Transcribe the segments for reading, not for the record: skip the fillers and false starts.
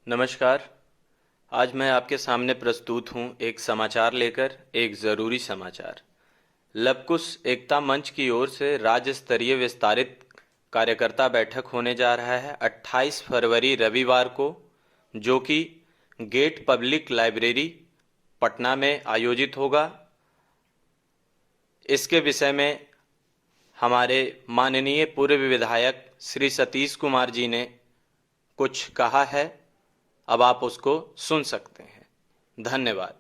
नमस्कार। आज मैं आपके सामने प्रस्तुत हूँ एक समाचार लेकर, एक ज़रूरी समाचार। लवकुश एकता मंच की ओर से राज्य स्तरीय विस्तारित कार्यकर्ता बैठक होने जा रहा है 28 फरवरी रविवार को, जो कि गेट पब्लिक लाइब्रेरी पटना में आयोजित होगा। इसके विषय में हमारे माननीय पूर्व विधायक श्री सतीश कुमार जी ने कुछ कहा है। अब आप उसको सुन सकते हैं। धन्यवाद।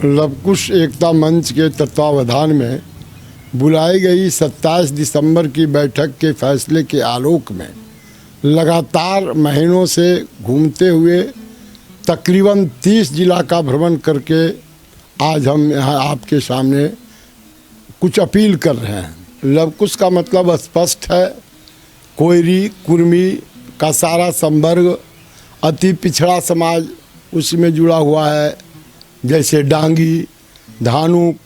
लवकुश एकता मंच के तत्वावधान में बुलाई गई 27 दिसंबर की बैठक के फैसले के आलोक में लगातार महीनों से घूमते हुए तकरीबन 30 जिला का भ्रमण करके आज हम यहाँ आपके सामने कुछ अपील कर रहे हैं। लवकुश का मतलब स्पष्ट है, कोयरी कुर्मी का सारा संवर्ग, अति पिछड़ा समाज उसमें जुड़ा हुआ है, जैसे डांगी, धानुक।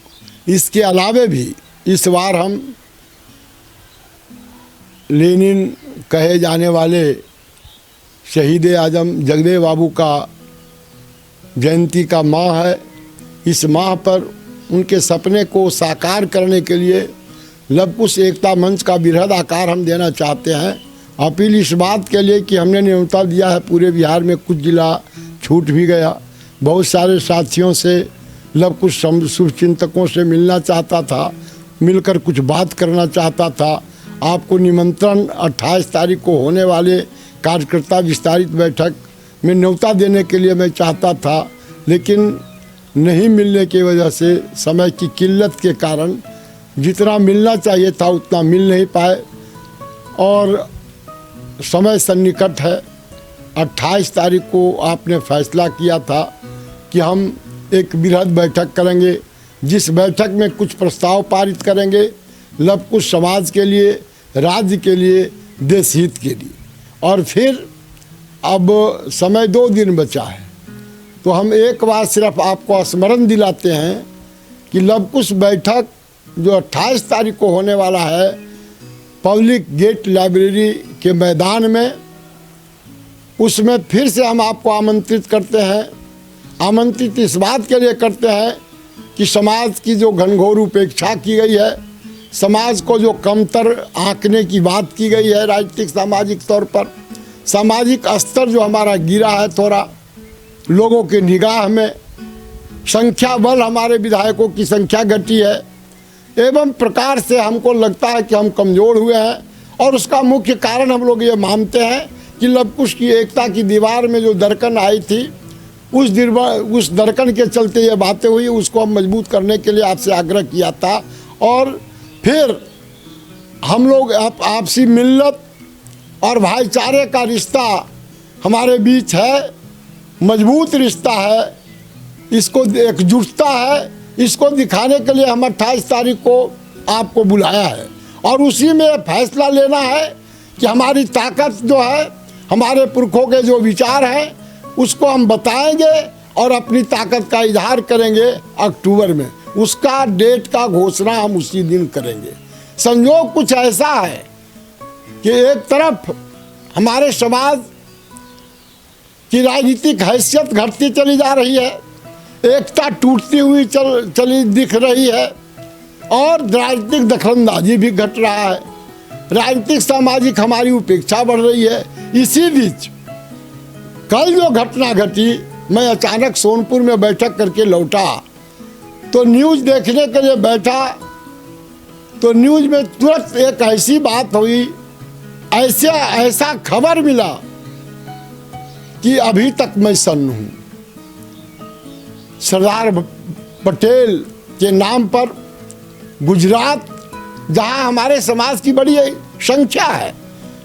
इसके अलावे भी इस बार हम लेनिन कहे जाने वाले शहीद आजम जगदेव बाबू का जयंती का माह है। इस माह पर उनके सपने को साकार करने के लिए लवकुश एकता मंच का बृहद आकार हम देना चाहते हैं। अपील इस बात के लिए कि हमने न्योता दिया है, पूरे बिहार में कुछ जिला छूट भी गया। बहुत सारे साथियों से लवकुश शुभचिंतकों से मिलना चाहता था, मिलकर कुछ बात करना चाहता था। आपको निमंत्रण 28 तारीख को होने वाले कार्यकर्ता विस्तारित बैठक में न्योता देने के लिए मैं चाहता था, लेकिन नहीं मिलने की वजह से, समय की किल्लत के कारण जितना मिलना चाहिए था उतना मिल नहीं पाए। और समय सन्निकट है। 28 तारीख को आपने फैसला किया था कि हम एक बृहद बैठक करेंगे, जिस बैठक में कुछ प्रस्ताव पारित करेंगे लवकुश समाज के लिए, राज्य के लिए, देश हित के लिए। और फिर अब समय 2 दिन बचा है, तो हम एक बार सिर्फ आपको स्मरण दिलाते हैं कि लवकुश बैठक जो 28 तारीख को होने वाला है पब्लिक गेट लाइब्रेरी के मैदान में, उसमें फिर से हम आपको आमंत्रित करते हैं। आमंत्रित इस बात के लिए करते हैं कि समाज की जो घनघोर उपेक्षा की गई है, समाज को जो कमतर आंकने की बात की गई है राजनीतिक सामाजिक तौर पर, सामाजिक स्तर जो हमारा गिरा है थोड़ा, लोगों के निगाह में संख्या बल, हमारे विधायकों की संख्या घटी है, एवं प्रकार से हमको लगता है कि हम कमज़ोर हुए हैं। और उसका मुख्य कारण हम लोग ये मानते हैं कि लवकुश की एकता की दीवार में जो दरकन आई थी, उस दरकन के चलते ये बातें हुई। उसको हम मजबूत करने के लिए आपसे आग्रह किया था। और फिर हम लोग आपसी मिल्लत और भाईचारे का रिश्ता हमारे बीच है, मजबूत रिश्ता है, इसको एकजुटता है, इसको दिखाने के लिए हम 28 तारीख को आपको बुलाया है। और उसी में फैसला लेना है कि हमारी ताकत जो है, हमारे पुरखों के जो विचार हैं, उसको हम बताएंगे और अपनी ताकत का इजहार करेंगे अक्टूबर में। उसका डेट का घोषणा हम उसी दिन करेंगे। संयोग कुछ ऐसा है कि एक तरफ हमारे समाज की राजनीतिक हैसियत घटती चली जा रही है, एकता टूटती हुई चली दिख रही है, और राजनीतिक दखलंदाजी भी घट रहा है, राजनीतिक सामाजिक हमारी उपेक्षा बढ़ रही है। इसी बीच कल जो घटना घटी, मैं अचानक सोनपुर में बैठक करके लौटा तो न्यूज़ देखने के लिए बैठा, तो न्यूज़ में तुरंत एक ऐसी बात हुई, ऐसा खबर मिला कि अभी तक मैं सन्न हूँ। सरदार पटेल के नाम पर गुजरात, जहाँ हमारे समाज की बड़ी संख्या है,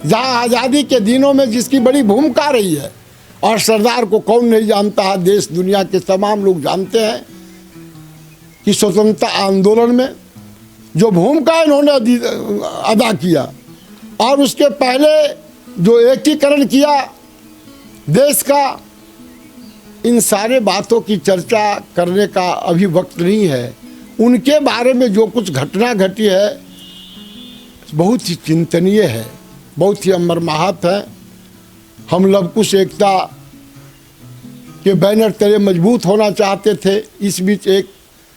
जहाँ आज़ादी के दिनों में जिसकी बड़ी भूमिका रही है, और सरदार को कौन नहीं जानता है, देश दुनिया के तमाम लोग जानते हैं कि स्वतंत्रता आंदोलन में जो भूमिका इन्होंने अदा किया, और उसके पहले जो एकीकरण किया देश का, इन सारे बातों की चर्चा करने का अभी वक्त नहीं है। उनके बारे में जो कुछ घटना घटी है बहुत ही चिंतनीय है, बहुत ही अमरमाहत है। हम लवकुश एकता के बैनर तले मजबूत होना चाहते थे। इस बीच एक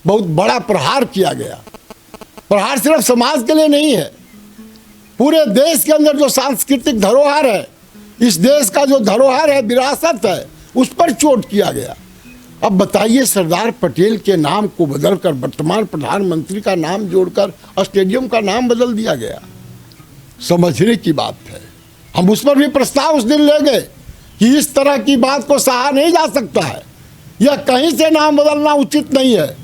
बहुत बड़ा प्रहार किया गया। प्रहार सिर्फ समाज के लिए नहीं है, पूरे देश के अंदर जो सांस्कृतिक धरोहर है, इस देश का जो धरोहर है, विरासत है, उस पर चोट किया गया। अब बताइए, सरदार पटेल के नाम को बदलकर वर्तमान प्रधानमंत्री का नाम जोड़कर स्टेडियम का नाम बदल दिया गया। समझने की बात है। हम उस पर भी प्रस्ताव उस दिन ले गए कि इस तरह की बात को सहा नहीं जा सकता है, यह कहीं से नाम बदलना उचित नहीं है।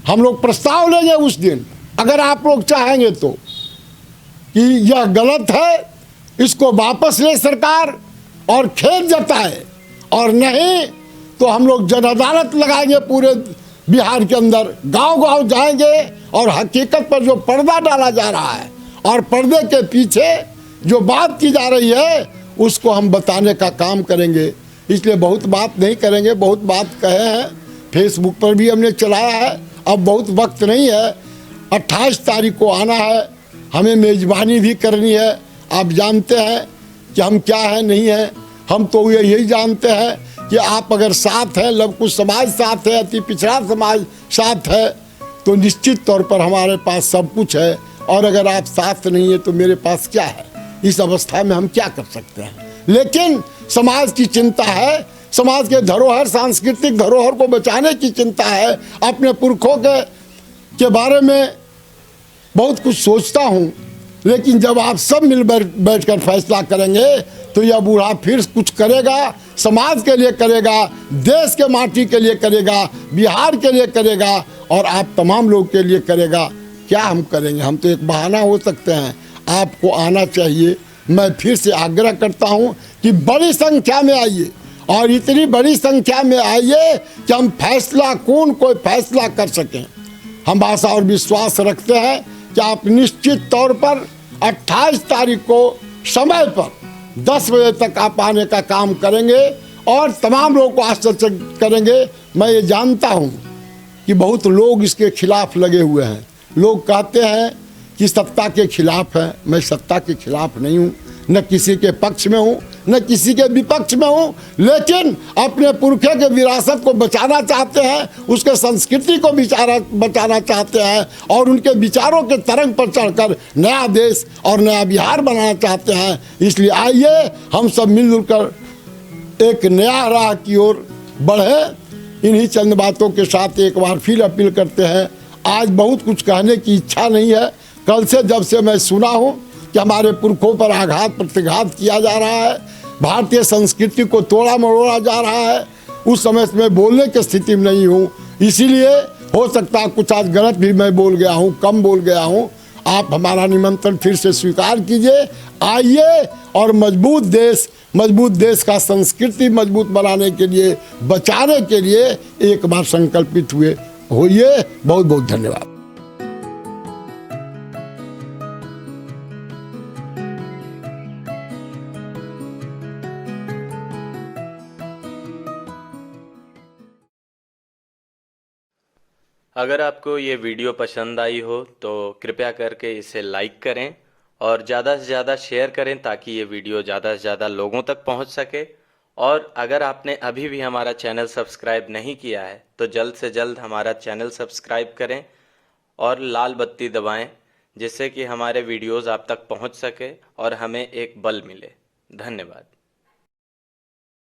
हम लोग प्रस्ताव ले गए उस दिन। अगर आप लोग चाहेंगे तो कि यह गलत है, इसको वापस ले सरकार और खेद जताए, और नहीं तो हम लोग जन अदालत लगाएंगे पूरे बिहार के अंदर, गांव-गांव जाएंगे और हकीकत पर जो पर्दा डाला जा रहा है और पर्दे के पीछे जो बात की जा रही है उसको हम बताने का काम करेंगे। इसलिए बहुत बात नहीं करेंगे, बहुत बात कहे हैं, फेसबुक पर भी हमने चलाया है। अब बहुत वक्त नहीं है, 28 तारीख को आना है, हमें मेज़बानी भी करनी है। आप जानते हैं कि हम क्या है नहीं है, हम तो यही जानते हैं कि आप अगर साथ हैं, लवकुश समाज साथ है, अति पिछड़ा समाज साथ है, तो निश्चित तौर पर हमारे पास सब कुछ है। और अगर आप साथ नहीं है तो मेरे पास क्या है? इस अवस्था में हम क्या कर सकते हैं? लेकिन समाज की चिंता है, समाज के धरोहर, सांस्कृतिक धरोहर को बचाने की चिंता है। अपने पुरखों के बारे में बहुत कुछ सोचता हूँ, लेकिन जब आप सब मिल बैठकर फैसला करेंगे तो यह बूढ़ा फिर कुछ करेगा, समाज के लिए करेगा, देश के माटी के लिए करेगा, बिहार के लिए करेगा और आप तमाम लोग के लिए करेगा। क्या हम करेंगे? हम तो एक बहाना हो सकते हैं। आपको आना चाहिए। मैं फिर से आग्रह करता हूं कि बड़ी संख्या में आइए, और इतनी बड़ी संख्या में आइए कि हम फैसला कोई फैसला कर सकें। हम आशा और विश्वास रखते हैं कि आप निश्चित तौर पर 28 तारीख को समय पर 10 बजे तक आप आने का काम करेंगे और तमाम लोगों को आश्वस्त करेंगे। मैं ये जानता हूँ कि बहुत लोग इसके खिलाफ लगे हुए हैं। लोग कहते हैं कि सत्ता के खिलाफ है। मैं सत्ता के खिलाफ नहीं हूँ, न किसी के पक्ष में हूँ, न किसी के विपक्ष में हूँ, लेकिन अपने पुरखे के विरासत को बचाना चाहते हैं, उसके संस्कृति को बचाना चाहते हैं और उनके विचारों के तरंग पर चढ़कर नया देश और नया बिहार बनाना चाहते हैं। इसलिए आइए हम सब मिलजुल कर एक नया राह की ओर बढ़े। इन्हीं चंद बातों के साथ एक बार फिर अपील करते हैं। आज बहुत कुछ कहने की इच्छा नहीं है। कल से जब से मैं सुना हूँ कि हमारे पुरखों पर आघात प्रतिघात किया जा रहा है, भारतीय संस्कृति को तोड़ा मरोड़ा जा रहा है, उस समय से मैं बोलने की स्थिति में नहीं हूँ। इसीलिए हो सकता है कुछ आज गलत भी मैं बोल गया हूँ, कम बोल गया हूँ। आप हमारा निमंत्रण फिर से स्वीकार कीजिए, आइए और मजबूत देश का संस्कृति मजबूत बनाने के लिए, बचाने के लिए एक बार संकल्पित होइए। बहुत बहुत धन्यवाद। अगर आपको ये वीडियो पसंद आई हो तो कृपया करके इसे लाइक करें और ज़्यादा से ज़्यादा शेयर करें ताकि ये वीडियो ज़्यादा से ज़्यादा लोगों तक पहुंच सके। और अगर आपने अभी भी हमारा चैनल सब्सक्राइब नहीं किया है तो जल्द से जल्द हमारा चैनल सब्सक्राइब करें और लाल बत्ती दबाएं, जिससे कि हमारे वीडियोज़ आप तक पहुंच सके और हमें एक बल मिले। धन्यवाद।